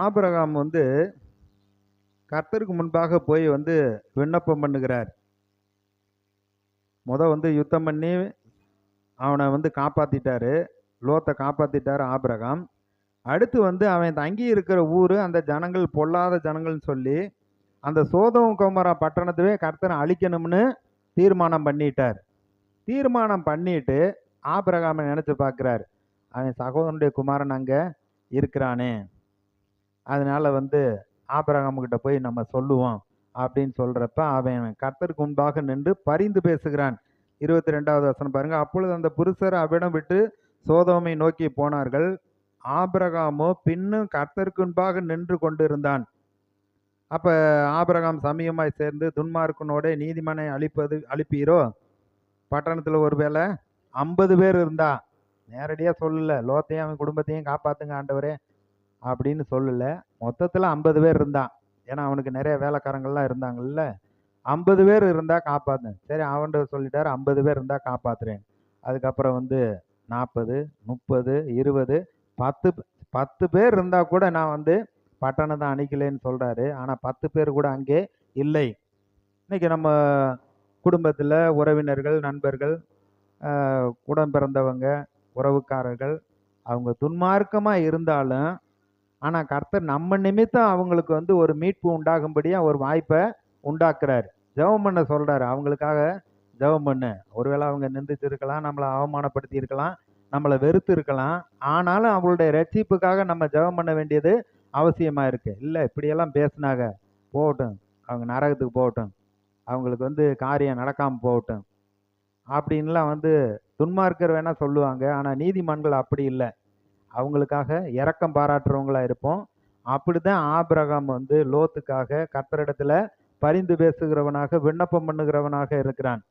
Abraham வந்து கர்த்தருக்கு முன்பாக போய் வந்து விண்ணப்பம் பண்ணுகிறார். வந்து யுத்தம் பண்ணி அவனை வந்து காப்பாத்திட்டாரு. லோத்தை காப்பாத்திட்டாரு ஆபிரகாம். அடுத்து வந்து அவன் தங்கி இருக்கிற ஊரு அந்த ஜனங்கள் பொல்லாத ஜனங்கள்னு சொல்லி அந்த சோதோம் கொமோரா பட்டணத்தவே கர்த்தர் அழிக்கணும்னு தீர்மானம் பண்ணிட்டார். தீர்மானம் பண்ணிட்டு ஆபிரகாமை நினைச்சு பார்க்கிறார், அவன் சகோதரனுடைய குமாரன் அங்க இருக்கிறானே, அதனால வந்து ஆபிரகாம் கிட்ட போய் நம்ம சொல்லுவோம் அப்படின்னு சொல்றப்ப அவன் கர்த்தருக்கு முன்பாக நின்று பரிந்து பேசுகிறான். 22வது வசனம் பாருங்க. அப்பொழுது அந்த புருஷர் அவ்விடம் விட்டு சோதோமை நோக்கி போனார்கள். ஆபிரகாமோ பின்னும் கர்த்தருக்கு முன்பாக நின்று கொண்டிருந்தான். அப்ப ஆபிரகாம் சமயமாய் சேர்ந்து துன்மார்க்கனோட நீதிமானை அழிப்பீரோ? பட்டணத்துல ஒருவேளை 50 பேர் இருந்தா, நேரடியா சொல்லல லோத்தையும் அவன் குடும்பத்தையும் காப்பாத்துங்க ஆண்டவரே அப்படின்னு சொல்லல. மொத்தத்துல 50 பேர் இருந்தான். ஏன்னா அவனுக்கு நிறைய வேலைக்காரங்கள்லாம் இருந்தாங்கல்ல. 50 பேர் இருந்தா காப்பாத்துங்க. சரி, ஆண்டவர் சொல்லிட்டாரு 50 பேர் இருந்தா காப்பாத்துறேன். அதுக்கப்புறம் வந்து 40, 30, 20, 10 பேர் இருந்தா கூட நான் வந்து பட்டணம் தான் அணிக்கலைன்னு சொல்றாரு. ஆனா 10 பேர் கூட அங்கே இல்லை. இன்னைக்கு நம்ம குடும்பத்துல உறவினர்கள், நண்பர்கள், உடன் பிறந்தவங்க, உறவுக்காரர்கள், அவங்க துன்மார்க்கமா இருந்தாலும் ஆனா கர்த்தர் நம்ம நிமித்தம் அவங்களுக்கு வந்து ஒரு மீட்பு உண்டாகும்படியா ஒரு வாய்ப்பை உண்டாக்குறாரு. ஜெபம் பண்ண சொல்றாரு, அவங்களுக்காக ஜெபம் பண்ணு. ஒருவேளை அவங்க நிந்திச்சு இருக்கலாம், நம்மளை அவமானப்படுத்தி இருக்கலாம், நம்மளை வெறுத்து இருக்கலாம். ஆனாலும் அவங்களுடைய ரட்சிப்புக்காக நம்ம ஜெபம் பண்ண வேண்டியது அவசியமா இருக்கு. இல்லை இப்படியெல்லாம் பேசினாங்க, போகட்டும், அவங்க நரகத்துக்கு போகட்டும், அவங்களுக்கு வந்து காரியம் நடக்காம போகட்டும் அப்படின்லாம் வந்து துன்மார்க்கர் வேணா சொல்லுவாங்க. ஆனா நீதிமான்கள் அப்படி இல்லை, அவங்களுக்காக இரக்கம் பாராட்டுறவங்களா இருப்போம். அப்படிதான் ஆபிரகாம் வந்து லோத்துக்காக கர்த்தரிடத்துல பரிந்து பேசுகிறவனாக விண்ணப்பம் பண்ணுகிறவனாக இருக்கிறான்.